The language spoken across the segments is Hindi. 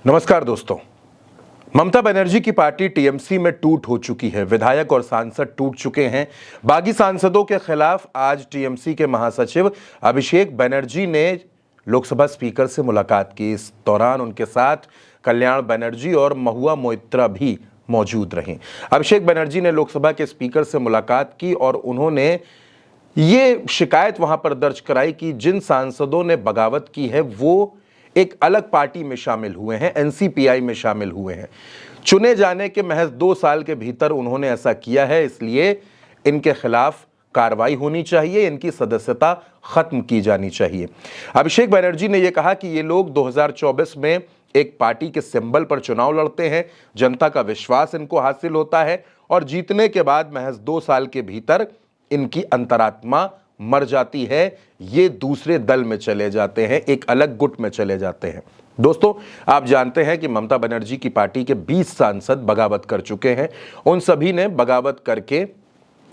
नमस्कार दोस्तों। ममता बनर्जी की पार्टी टीएमसी में टूट हो चुकी है। विधायक और सांसद टूट चुके हैं। बागी सांसदों के खिलाफ आज टीएमसी के महासचिव अभिषेक बनर्जी ने लोकसभा स्पीकर से मुलाकात की। इस दौरान उनके साथ कल्याण बनर्जी और महुआ मोइत्रा भी मौजूद रहे। अभिषेक बनर्जी ने लोकसभा के स्पीकर से मुलाकात की और उन्होंने ये शिकायत वहां पर दर्ज कराई कि जिन सांसदों ने बगावत की है वो एक अलग पार्टी में शामिल हुए हैं, एनसीपीआई में शामिल हुए हैं। चुने जाने के महज 2 साल के भीतर उन्होंने ऐसा किया है, इसलिए इनके खिलाफ कार्रवाई होनी चाहिए, इनकी सदस्यता खत्म की जानी चाहिए। अभिषेक बनर्जी ने यह कहा कि ये लोग 2024 में एक पार्टी के सिंबल पर चुनाव लड़ते हैं, जनता का विश्वास इनको हासिल होता है और जीतने के बाद महज 2 साल के भीतर इनकी अंतरात्मा मर जाती है, ये दूसरे दल में चले जाते हैं, एक अलग गुट में चले जाते हैं। दोस्तों, आप जानते हैं कि ममता बनर्जी की पार्टी के 20 सांसद बगावत कर चुके हैं। उन सभी ने बगावत करके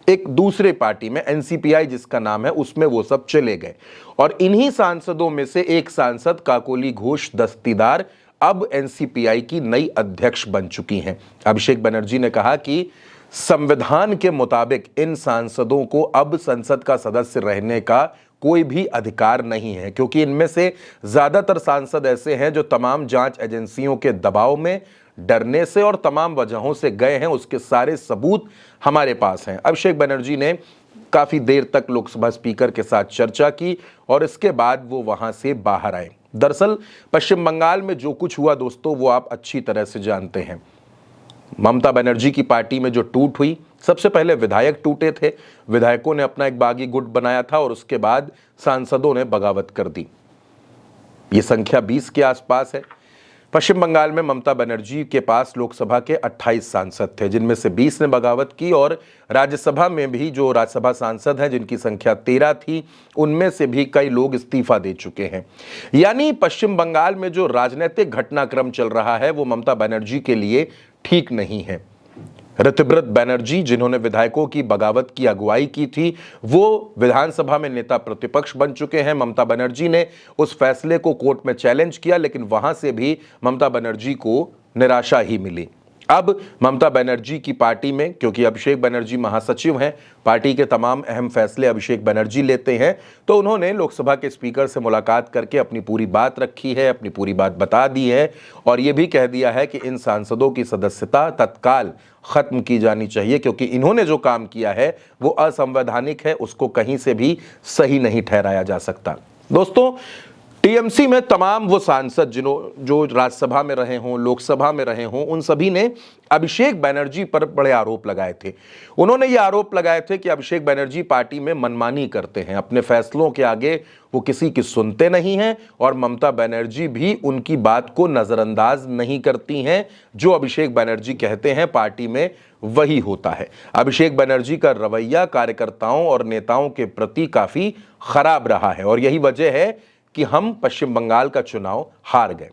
एक दूसरे पार्टी में, एनसीपीआई जिसका नाम है, उसमें वो सब चले गए और इन्हीं सांसदों में से एक सांसद काकोली घोष दस्तीदार अब एनसीपीआई की नई अध्यक्ष बन चुकी हैं। अभिषेक बनर्जी ने कहा कि संविधान के मुताबिक इन सांसदों को अब संसद का सदस्य रहने का कोई भी अधिकार नहीं है, क्योंकि इनमें से ज्यादातर सांसद ऐसे हैं जो तमाम जांच एजेंसियों के दबाव में, डरने से और तमाम वजहों से गए हैं। उसके सारे सबूत हमारे पास हैं। अभिषेक बनर्जी ने काफी देर तक लोकसभा स्पीकर के साथ चर्चा की और इसके बाद वो वहां से बाहर आए। दरअसल पश्चिम बंगाल में जो कुछ हुआ दोस्तों, वो आप अच्छी तरह से जानते हैं। ममता बनर्जी की पार्टी में जो टूट हुई, सबसे पहले विधायक टूटे थे। विधायकों ने अपना एक बागी गुट बनाया था और उसके बाद सांसदों ने बगावत कर दी। यह संख्या 20 के आसपास है। पश्चिम बंगाल में ममता बनर्जी के पास लोकसभा के 28 सांसद थे, जिनमें से 20 ने बगावत की और राज्यसभा में भी जो राज्यसभा सांसद हैं, जिनकी संख्या 13 थी, उनमें से भी कई लोग इस्तीफा दे चुके हैं। यानी पश्चिम बंगाल में जो राजनीतिक घटनाक्रम चल रहा है वो ममता बनर्जी के लिए ठीक नहीं है। ऋतुव्रत बनर्जी, जिन्होंने विधायकों की बगावत की अगुवाई की थी, वो विधानसभा में नेता प्रतिपक्ष बन चुके हैं। ममता बनर्जी ने उस फैसले को कोर्ट में चैलेंज किया, लेकिन वहां से भी ममता बनर्जी को निराशा ही मिली। अब ममता बनर्जी की पार्टी में, क्योंकि अभिषेक बनर्जी महासचिव हैं, पार्टी के तमाम अहम फैसले अभिषेक बनर्जी लेते हैं, तो उन्होंने लोकसभा के स्पीकर से मुलाकात करके अपनी पूरी बात रखी है, अपनी पूरी बात बता दी है और ये भी कह दिया है कि इन सांसदों की सदस्यता तत्काल खत्म की जानी चाहिए, क्योंकि इन्होंने जो काम किया है वो असंवैधानिक है, उसको कहीं से भी सही नहीं ठहराया जा सकता। दोस्तों, टीएमसी में तमाम वो सांसद जो राज्यसभा में रहे हों, लोकसभा में रहे हों, उन सभी ने अभिषेक बनर्जी पर बड़े आरोप लगाए थे। उन्होंने ये आरोप लगाए थे कि अभिषेक बनर्जी पार्टी में मनमानी करते हैं, अपने फैसलों के आगे वो किसी की सुनते नहीं हैं और ममता बनर्जी भी उनकी बात को नजरअंदाज नहीं करती हैं। जो अभिषेक बनर्जी कहते हैं पार्टी में वही होता है। अभिषेक बनर्जी का रवैया कार्यकर्ताओं और नेताओं के प्रति काफी खराब रहा है और यही वजह है कि हम पश्चिम बंगाल का चुनाव हार गए।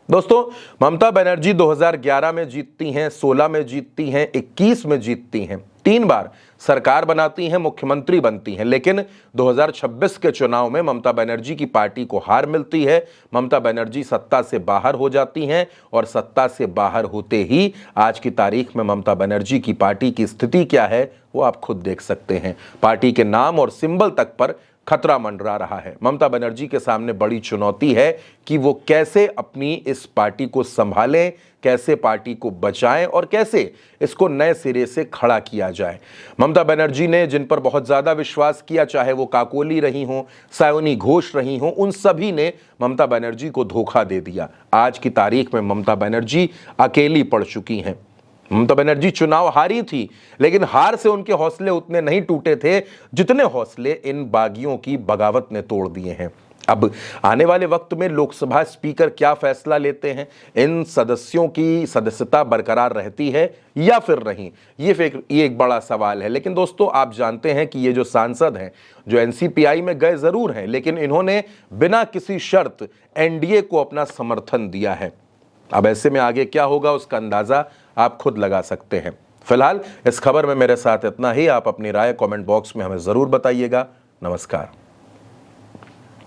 दोस्तों, ममता बनर्जी 2011 में जीतती हैं, 16 में जीतती हैं, 21 में जीतती हैं, 3 बार सरकार बनाती हैं, मुख्यमंत्री बनती हैं, लेकिन 2026 के चुनाव में ममता बनर्जी की पार्टी को हार मिलती है। ममता बनर्जी सत्ता से बाहर हो जाती हैं और सत्ता से बाहर होते ही आज की तारीख में ममता बनर्जी की पार्टी की स्थिति क्या है वो आप खुद देख सकते हैं। पार्टी के नाम और सिंबल तक पर खतरा मंडरा रहा है। ममता बनर्जी के सामने बड़ी चुनौती है कि वो कैसे अपनी इस पार्टी को संभालें, कैसे पार्टी को बचाएं और कैसे इसको नए सिरे से खड़ा किया जाए। ममता बनर्जी ने जिन पर बहुत ज्यादा विश्वास किया, चाहे वो काकोली रही हों, सायोनी घोष रही हों, उन सभी ने ममता बनर्जी को धोखा दे दिया। आज की तारीख में ममता बनर्जी अकेली पड़ चुकी हैं। ममता बनर्जी चुनाव हारी थी, लेकिन हार से उनके हौसले उतने नहीं टूटे थे जितने हौसले इन बागियों की बगावत ने तोड़ दिए हैं। अब आने वाले वक्त में लोकसभा स्पीकर क्या फैसला लेते हैं, इन सदस्यों की सदस्यता बरकरार रहती है या फिर नहीं, ये एक बड़ा सवाल है। लेकिन दोस्तों, आप जानते हैं कि ये जो सांसद हैं, जो एनसीपीआई में गए जरूर हैं, लेकिन इन्होंने बिना किसी शर्त एनडीए को अपना समर्थन दिया है। अब ऐसे में आगे क्या होगा उसका अंदाजा आप खुद लगा सकते हैं। फिलहाल इस खबर में मेरे साथ इतना ही। आप अपनी राय कमेंट बॉक्स में हमें जरूर बताइएगा। नमस्कार।